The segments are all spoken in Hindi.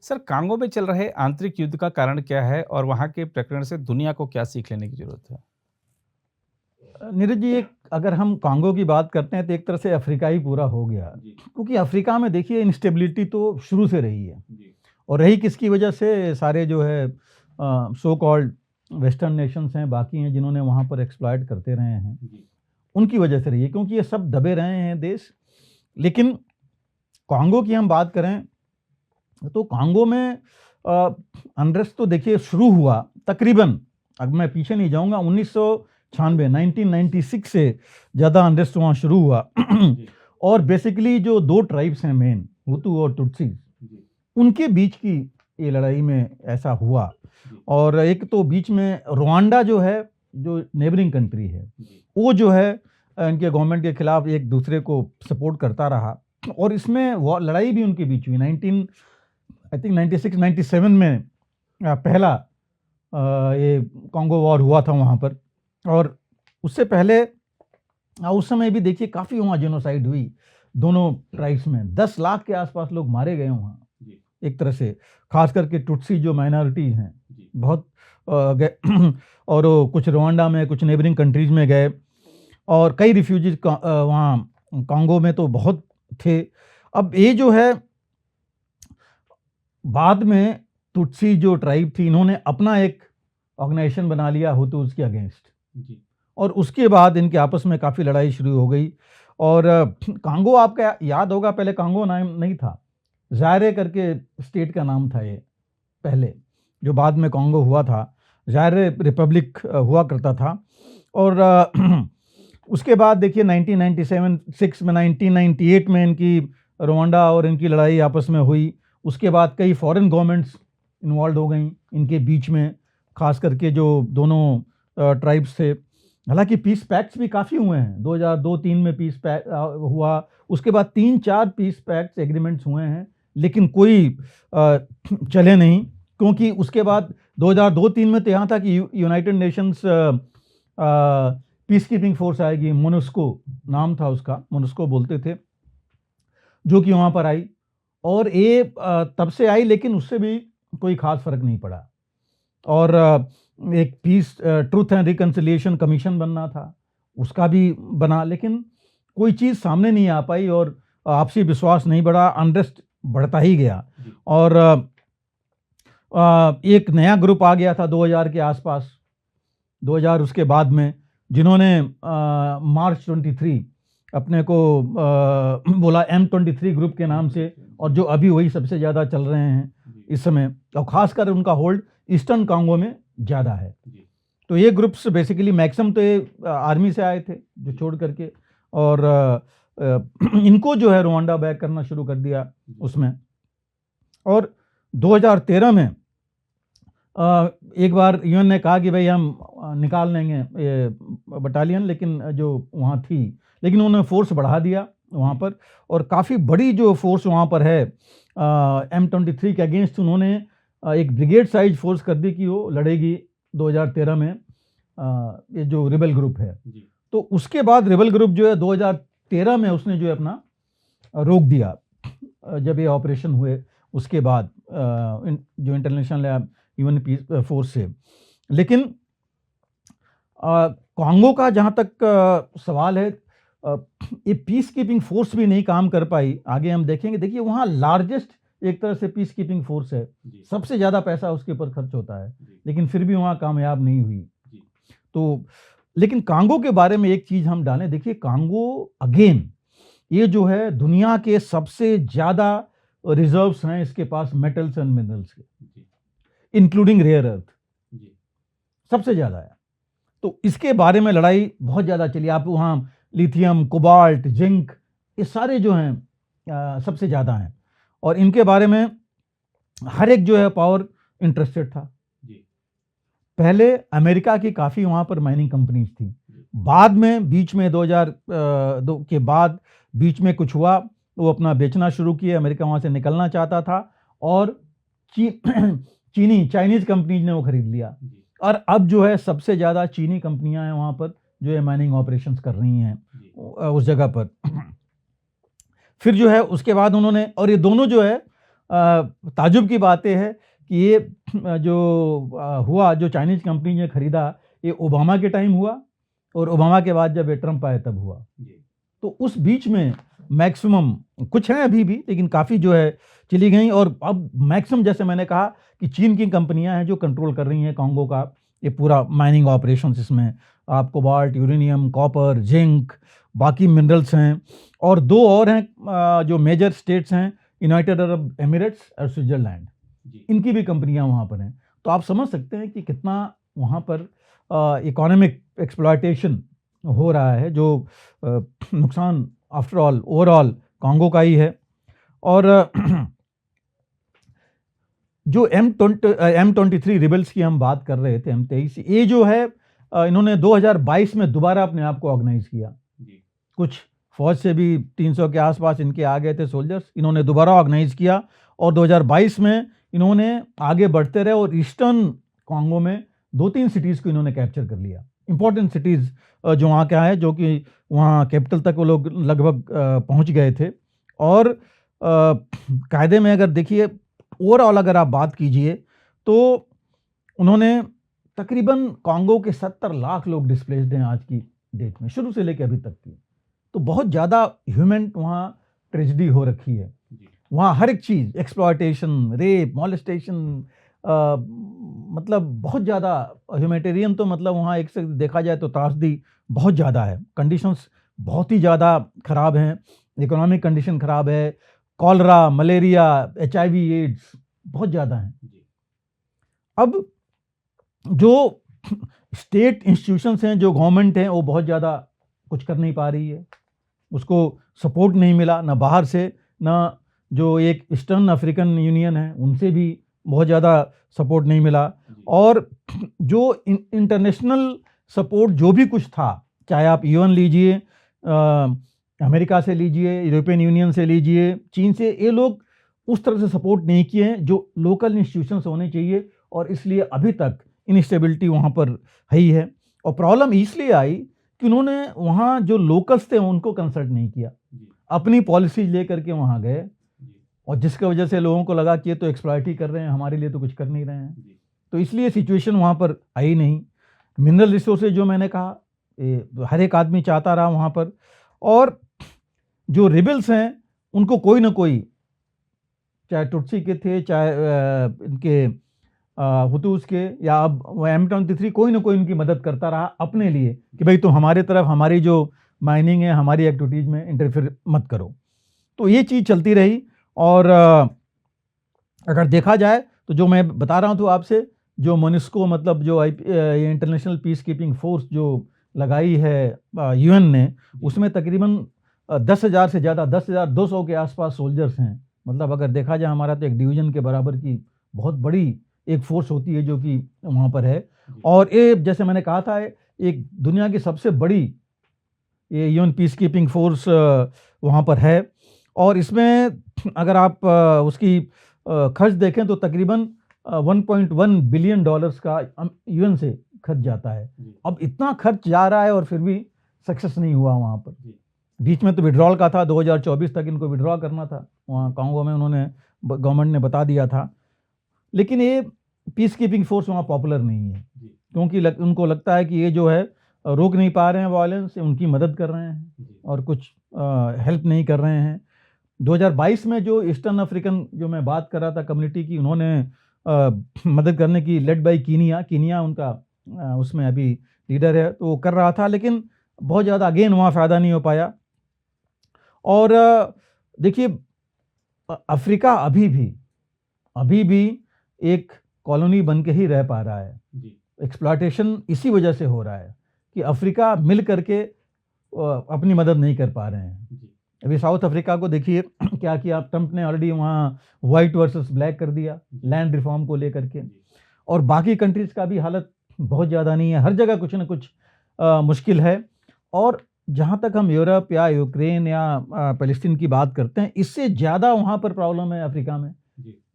सर, कांगो में चल रहे आंतरिक युद्ध का कारण क्या है और वहाँ के प्रकरण से दुनिया को क्या सीख लेने की ज़रूरत है? नीरज जी, एक अगर हम कांगो की बात करते हैं तो एक तरह से अफ्रीका ही पूरा हो गया। जी। क्योंकि अफ्रीका में देखिए इंस्टेबिलिटी तो शुरू से रही है जी। और रही किसकी वजह से, सारे जो है सो कॉल्ड वेस्टर्न नेशंस हैं, बाकी हैं जिन्होंने वहाँ पर एक्सप्लॉइट करते रहे हैं, जी। उनकी वजह से रही है, क्योंकि ये सब दबे रहे हैं देश। लेकिन कांगो की हम बात करें तो कांगो में अनरेस्ट तो देखिए शुरू हुआ तकरीबन, अब मैं पीछे नहीं जाऊंगा, 1996 1996 से ज़्यादा अनरेस्ट वहाँ शुरू हुआ। जी। और बेसिकली जो दो ट्राइब्स हैं मेन, हुतू और तुत्सी, जी। उनके बीच की ये लड़ाई में ऐसा हुआ। जी। और एक तो बीच में रुवांडा जो है, जो नेबरिंग कंट्री है, जी। वो जो है इनके गवर्नमेंट के खिलाफ एक दूसरे को सपोर्ट करता रहा और इसमें वो लड़ाई भी उनके बीच हुई। 96 97 में पहला ये कॉन्गो वॉर हुआ था वहाँ पर। और उससे पहले उस समय भी देखिए काफ़ी वहाँ जेनोसाइड हुई दोनों ट्राइब्स में, 10 लाख के आसपास लोग मारे गए वहाँ जी। एक तरह से, खास करके टुट्सी जो माइनॉरिटी हैं जी। बहुत गए। और वो कुछ रवांडा में, कुछ नेबरिंग कंट्रीज में गए और कई रिफ्यूजीज वहाँ कांगो में तो बहुत थे। अब ये जो है बाद में तुत्सी जो ट्राइब थी, इन्होंने अपना एक ऑर्गेनाइजेशन बना लिया हुतूज के अगेंस्ट, जी। और उसके बाद इनके आपस में काफ़ी लड़ाई शुरू हो गई। और कांगो आपका याद होगा, पहले कांगो नाम नहीं था, ज़ायरे करके स्टेट का नाम था ये पहले, जो बाद में कांगो हुआ था। ज़ायरे रिपब्लिक हुआ करता था। और उसके बाद देखिए 1997 में 1998 में इनकी रवांडा और इनकी लड़ाई आपस में हुई। उसके बाद कई फॉरेन गवर्नमेंट्स इन्वॉल्व हो गई इनके बीच में, खास करके जो दोनों ट्राइब्स थे। हालांकि पीस पैक्ट्स भी काफ़ी हुए हैं, 2002-3 में पीस पैक हुआ, उसके बाद 3-4 पीस पैक्ट्स एग्रीमेंट्स हुए हैं, लेकिन कोई चले नहीं। क्योंकि उसके बाद 2002-3 में तो यहाँ था कि United Nations peace keeping force आएगी, मोनुस्को नाम था उसका, मोनुस्को बोलते थे, जो कि वहाँ पर आई। और ये तब से आई, लेकिन उससे भी कोई खास फर्क नहीं पड़ा। और एक peace truth and reconciliation commission बनना था, उसका भी बना, लेकिन कोई चीज़ सामने नहीं आ पाई और आपसी विश्वास नहीं बढ़ा, अनरेस्ट बढ़ता ही गया। और एक नया ग्रुप आ गया था 2000 के आसपास, 2000 उसके बाद में, जिन्होंने मार्च 23 अपने को बोला M23 ग्रुप के नाम से, और जो अभी वही सबसे ज़्यादा चल रहे हैं इस समय, और ख़ासकर उनका होल्ड ईस्टर्न कांगो में ज़्यादा है। तो ये ग्रुप्स बेसिकली मैक्सिमम तो ये आर्मी से आए थे जो छोड़ करके, और इनको जो है रुवांडा बैक करना शुरू कर दिया उसमें। और 2013 में एक बार यूएन ने कहा कि भाई हम निकाल लेंगे ये बटालियन, लेकिन जो वहाँ थी, लेकिन उन्होंने फोर्स बढ़ा दिया वहाँ पर, और काफ़ी बड़ी जो फोर्स वहाँ पर है M23 के अगेंस्ट, उन्होंने एक ब्रिगेड साइज फोर्स कर दी कि वो लड़ेगी 2013 में ये जो रिबल ग्रुप है। तो उसके बाद रिबल ग्रुप जो है 2013 में उसने जो है अपना रोक दिया, जब ये ऑपरेशन हुए उसके बाद जो इंटरनेशनल यूएन पीस फोर्स से। लेकिन कांगो का जहाँ तक सवाल है, ये पीस कीपिंग फोर्स भी नहीं काम कर पाई। आगे हम देखेंगे, देखिए वहाँ लार्जेस्ट एक तरह से पीस कीपिंग फोर्स है, सबसे ज़्यादा पैसा उसके ऊपर खर्च होता है, लेकिन फिर भी वहाँ कामयाब नहीं हुई। तो लेकिन कांगो के बारे में एक चीज़ हम डालें, देखिए कांगो अगेन ये जो है दुनिया के सबसे ज़्यादा रिजर्व्स हैं इसके पास मेटल्स एंड मिनरल्स के, इंक्लूडिंग रेयर अर्थ, सबसे ज़्यादा है। तो इसके बारे में लड़ाई बहुत ज़्यादा चली। आप वहाँ लिथियम, कोबाल्ट, जिंक, ये सारे जो हैं सबसे ज़्यादा हैं, और इनके बारे में हर एक जो है पावर इंटरेस्टेड था। पहले अमेरिका की काफ़ी वहाँ पर माइनिंग कंपनीज थी, बाद में बीच में 2002 के बाद बीच में कुछ हुआ, वो अपना बेचना शुरू किए, अमेरिका वहाँ से निकलना चाहता था, और चाइनीज़ कंपनीज ने वो खरीद लिया। और अब जो है सबसे ज़्यादा चीनी कंपनियां हैं वहाँ पर जो है माइनिंग ऑपरेशंस कर रही हैं उस जगह पर। फिर जो है उसके बाद उन्होंने, और ये दोनों जो है ताज्जुब की बात ये है कि ये हुआ जो चाइनीज़ कंपनी ने खरीदा, ये ओबामा के टाइम हुआ और ओबामा के बाद जब ये ट्रंप आए तब हुआ। तो उस बीच में मैक्सिमम कुछ हैं अभी भी, लेकिन काफ़ी जो है चली गई और अब मैक्सिमम जैसे मैंने कहा कि चीन की कंपनियां हैं जो कंट्रोल कर रही हैं कॉन्गो का ये पूरा माइनिंग ऑपरेशंस। इसमें आप कोबाल्ट, यूरेनियम, कॉपर, जिंक, बाकी मिनरल्स हैं और दो और हैं जो मेजर स्टेट्स हैं, यूनाइटेड अरब एमिरेट्स और स्विट्ज़रलैंड, इनकी भी कंपनियां वहाँ पर हैं। तो आप समझ सकते हैं कि कितना वहाँ पर इकोनॉमिक एक्सप्लॉयटेशन हो रहा है, जो नुकसान आफ्टर ऑल ओवरऑल कॉन्गो का ही है। और जो M23 रिबल्स की हम बात कर रहे थे, M23, ये जो है इन्होंने 2022 में दोबारा अपने आप को ऑर्गेनाइज किया। कुछ फौज से भी 300 के आसपास इनके आ गए थे सोल्जर्स, इन्होंने दोबारा ऑर्गेनाइज किया और 2022 में इन्होंने आगे बढ़ते रहे और ईस्टर्न कॉन्गो में 2-3 सिटीज़ को इन्होंने कैप्चर कर लिया। इंपॉर्टेंट सिटीज़ जो वहाँ क्या है, जो कि वहाँ कैपिटल तक वो लोग लगभग पहुँच गए थे। और कायदे में अगर देखिए ओवरऑल अगर आप बात कीजिए तो उन्होंने तकरीबन कॉन्गो के 70 लाख लोग डिस्प्लेस्ड हैं आज की डेट में, शुरू से लेकर अभी तक की। तो बहुत ज़्यादा ह्यूमन वहाँ ट्रेजेडी हो रखी है। वहाँ हर एक चीज़, एक्सप्लॉयटेशन, रेप, मॉलेस्टेशन, मतलब बहुत ज़्यादा ह्यूमैनिटेरियन, तो मतलब वहाँ एक से देखा जाए तो त्रासदी बहुत ज़्यादा है। कंडीशंस बहुत ही ज़्यादा ख़राब हैं, इकोनॉमिक कंडीशन ख़राब है, कॉलरा, मलेरिया, HIV, एड्स बहुत ज़्यादा हैं। अब जो स्टेट इंस्टीट्यूशंस हैं, जो गवर्नमेंट हैं, वो बहुत ज़्यादा कुछ कर नहीं पा रही है, उसको सपोर्ट नहीं मिला ना बाहर से, ना जो एक ईस्टर्न अफ्रीकन यूनियन है उनसे भी बहुत ज़्यादा सपोर्ट नहीं मिला। और जो इंटरनेशनल सपोर्ट जो भी कुछ था, चाहे आप UN लीजिए, अमेरिका से लीजिए, यूरोपियन यूनियन से लीजिए, चीन से, ये लोग उस तरह से सपोर्ट नहीं किए हैं जो लोकल इंस्टीट्यूशंस होने चाहिए। और इसलिए अभी तक इनस्टेबिलिटी वहाँ पर है ही है। और प्रॉब्लम इसलिए आई कि उन्होंने वहाँ जो लोकल्स थे उनको कंसल्ट नहीं किया, अपनी पॉलिसीज लेकर के वहाँ गए, और जिसकी वजह से लोगों को लगा कि ये तो एक्सप्लॉइट ही कर रहे हैं, हमारे लिए तो कुछ कर नहीं रहे हैं। तो इसलिए सिचुएशन वहाँ पर आई नहीं। मिनरल रिसोर्सेज जो मैंने कहा, हर एक आदमी चाहता रहा वहाँ पर। और जो रिबल्स हैं उनको कोई ना कोई, चाहे टुट्सी के थे, चाहे इनके हुतूस के, या अब M23, कोई ना कोई उनकी मदद करता रहा अपने लिए कि भाई तुम हमारे तरफ, हमारी जो माइनिंग है, हमारी एक्टिविटीज़ में इंटरफेयर मत करो। तो ये चीज़ चलती रही। और अगर देखा जाए तो जो मैं बता रहा हूँ तो आपसे, जो मोनिस्को मतलब जो इंटरनेशनल पीस कीपिंग फोर्स जो लगाई है UN ने, उसमें तकरीबन 10,000 से ज़्यादा, 10,200 के आसपास सोल्जर्स हैं। मतलब अगर देखा जाए हमारा तो एक डिवीज़न के बराबर की बहुत बड़ी एक फोर्स होती है जो कि वहाँ पर है। और ये जैसे मैंने कहा था, एक दुनिया की सबसे बड़ी ये UN पीस कीपिंग फोर्स वहाँ पर है। और इसमें अगर आप उसकी खर्च देखें तो तकरीबन $1.1 बिलियन का UN से खर्च जाता है। अब इतना खर्च जा रहा है और फिर भी सक्सेस नहीं हुआ वहाँ पर। बीच में तो विड्रॉल का था, 2024 तक इनको विड्रॉ करना था वहाँ कॉन्गो में, उन्होंने गवर्नमेंट ने बता दिया था। लेकिन ये पीस कीपिंग फोर्स वहाँ पॉपुलर नहीं है, क्योंकि उनको लगता है कि ये जो है रोक नहीं पा रहे हैं वायलेंस, उनकी मदद कर रहे हैं और कुछ हेल्प नहीं कर रहे हैं। 2022 में जो ईस्टर्न अफ्रीकन जो मैं बात कर रहा था कम्युनिटी की, उन्होंने मदद करने की, लेड बाई कीनिया उनका उसमें अभी लीडर है, तो वो कर रहा था, लेकिन बहुत ज़्यादा अगेन वहाँ फ़ायदा नहीं हो पाया। और देखिए अफ्रीका अभी भी एक कॉलोनी बन के ही रह पा रहा है। एक्सप्लॉयटेशन इसी वजह से हो रहा है कि अफ्रीका मिल करके अपनी मदद नहीं कर पा रहे हैं। अभी साउथ अफ्रीका को देखिए क्या किया, ट्रंप ने ऑलरेडी वहाँ वाइट वर्सेस ब्लैक कर दिया लैंड रिफॉर्म को लेकर के। और बाकी कंट्रीज़ का भी हालत बहुत ज़्यादा नहीं है, हर जगह कुछ ना कुछ मुश्किल है। और जहाँ तक हम यूरोप या यूक्रेन या फ़लस्तीन की बात करते हैं, इससे ज़्यादा वहाँ पर प्रॉब्लम है अफ्रीका में,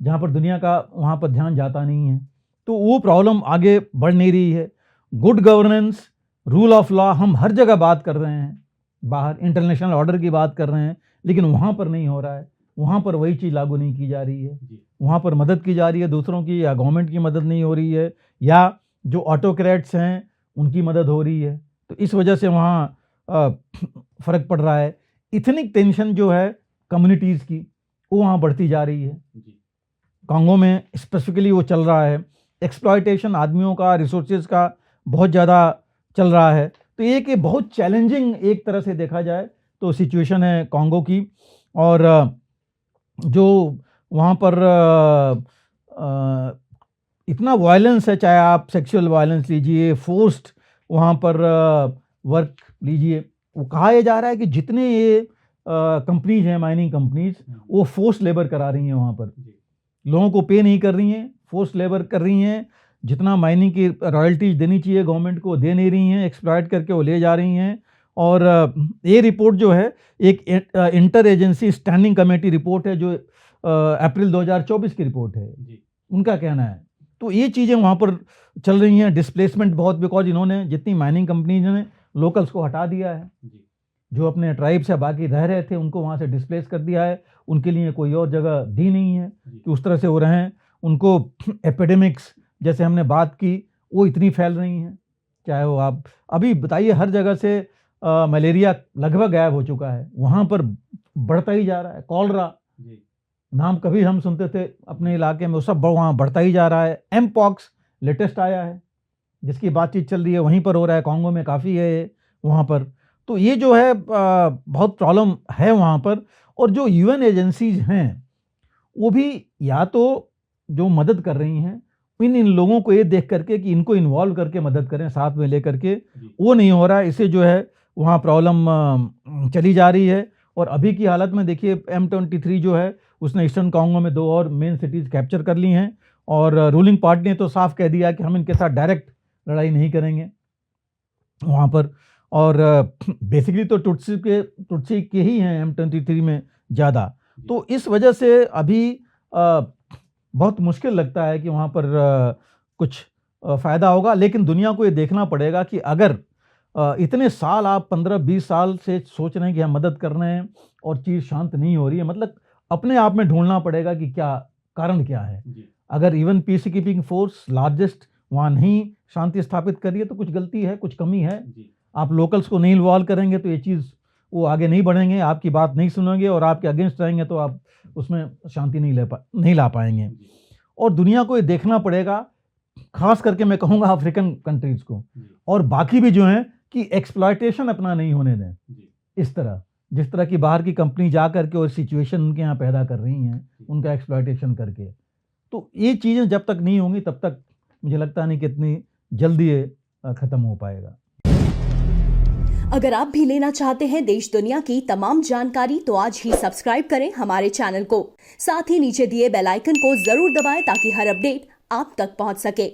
जहाँ पर दुनिया का वहाँ पर ध्यान जाता नहीं है। तो वो प्रॉब्लम आगे बढ़ नहीं रही है। Good governance, rule of law हम हर जगह बात कर रहे हैं, बाहर इंटरनेशनल ऑर्डर की बात कर रहे हैं, लेकिन वहाँ पर नहीं हो रहा है। वहाँ पर वही चीज़ लागू नहीं की जा रही है। वहाँ पर मदद की जा रही है दूसरों की, या गवर्नमेंट की मदद नहीं हो रही है, या जो ऑटोक्रेट्स हैं उनकी मदद हो रही है। तो इस वजह से वहाँ फ़र्क पड़ रहा है। इथनिक टेंशन जो है कम्युनिटीज़ की, वो वहाँ बढ़ती जा रही है। कांगो में स्पेसिफिकली वो चल रहा है। एक्सप्लॉयटेशन आदमियों का, रिसोर्सेज का बहुत ज़्यादा चल रहा है। तो ये कि बहुत चैलेंजिंग एक तरह से देखा जाए तो सिचुएशन है कांगो की। और जो वहाँ पर इतना वायलेंस है, चाहे आप सेक्सुअल वायलेंस लीजिए, फोर्स्ड वहाँ पर वर्क लीजिए। वो कहा यह जा रहा है कि जितने ये कंपनीज हैं, माइनिंग कंपनीज, वो फोर्स लेबर करा रही हैं वहाँ पर, लोगों को पे नहीं कर रही हैं, फोर्स लेबर कर रही हैं। जितना माइनिंग की रॉयल्टीज देनी चाहिए गवर्नमेंट को दे नहीं रही हैं, एक्सप्लॉइट करके वो ले जा रही हैं। और ये रिपोर्ट जो है एक inter agency standing committee report है, जो अप्रैल 2024 की रिपोर्ट है, उनका कहना है। तो ये चीज़ें वहाँ पर चल रही हैं। डिस्प्लेसमेंट बहुत, बिकॉज इन्होंने जितनी माइनिंग कंपनीज ने लोकल्स को हटा दिया है, जो अपने ट्राइब से बाकी रह रहे थे उनको वहाँ से डिस्प्लेस कर दिया है। उनके लिए कोई और जगह दी नहीं है कि उस तरह से वो रहें। उनको एपिडेमिक्स जैसे हमने बात की वो इतनी फैल रही हैं, चाहे वो आप अभी बताइए, हर जगह से मलेरिया लगभग गायब हो चुका है, वहाँ पर बढ़ता ही जा रहा है। कॉलरा नाम कभी हम सुनते थे अपने इलाके में, वो सब वहाँ बढ़ता ही जा रहा है। एमपॉक्स लेटेस्ट आया है जिसकी बातचीत चल रही है, वहीं पर हो रहा है। कांगो में काफ़ी है वहाँ पर। तो ये जो है बहुत प्रॉब्लम है वहाँ पर। और जो यूएन एजेंसीज हैं वो भी या तो जो मदद कर रही हैं इन लोगों को ये देख करके कि इनको इन्वॉल्व करके मदद करें, साथ में ले करके, वो नहीं हो रहा है। इससे जो है वहाँ प्रॉब्लम चली जा रही है। और अभी की हालत में देखिए M23 जो है उसने ईस्टर्न कांगो में 2 और मेन सिटीज़ कैप्चर कर ली हैं। और रूलिंग पार्टी ने तो साफ कह दिया कि हम इनके साथ डायरेक्ट लड़ाई नहीं करेंगे वहाँ पर। और बेसिकली तो टुट्सी के ही हैं M23 में ज़्यादा। तो इस वजह से अभी बहुत मुश्किल लगता है कि वहाँ पर कुछ फ़ायदा होगा। लेकिन दुनिया को ये देखना पड़ेगा कि अगर इतने साल, आप 15-20 साल से सोच रहे हैं कि हम मदद कर रहे हैं और चीज़ शांत नहीं हो रही है, मतलब अपने आप में ढूंढना पड़ेगा कि क्या कारण क्या है। अगर even peace keeping force largest वहाँ नहीं शांति स्थापित करिए तो कुछ गलती है, कुछ कमी है। आप लोकल्स को नहीं इन्वॉल्व करेंगे तो ये चीज़ वो आगे नहीं बढ़ेंगे, आपकी बात नहीं सुनेंगे और आपके अगेंस्ट रहेंगे, तो आप उसमें शांति नहीं ला पाएंगे। और दुनिया को ये देखना पड़ेगा, खास करके मैं कहूँगा अफ्रीकन कंट्रीज़ को और बाकी भी जो हैं, कि एक्सप्लॉयटेशन अपना नहीं होने दें। इस तरह जिस तरह की बाहर की कंपनी जा करके और सिचुएशन उनके यहाँ पैदा कर रही हैं, उनका एक्सप्लॉयटेशन करके, तो ये चीज़ें जब तक नहीं होंगी तब तक मुझे लगता नहीं कि इतनी जल्दी ये ख़त्म हो पाएगा। अगर आप भी लेना चाहते हैं देश दुनिया की तमाम जानकारी तो आज ही सब्सक्राइब करें हमारे चैनल को। साथ ही नीचे दिए बेल आइकन को जरूर दबाएं ताकि हर अपडेट आप तक पहुंच सके।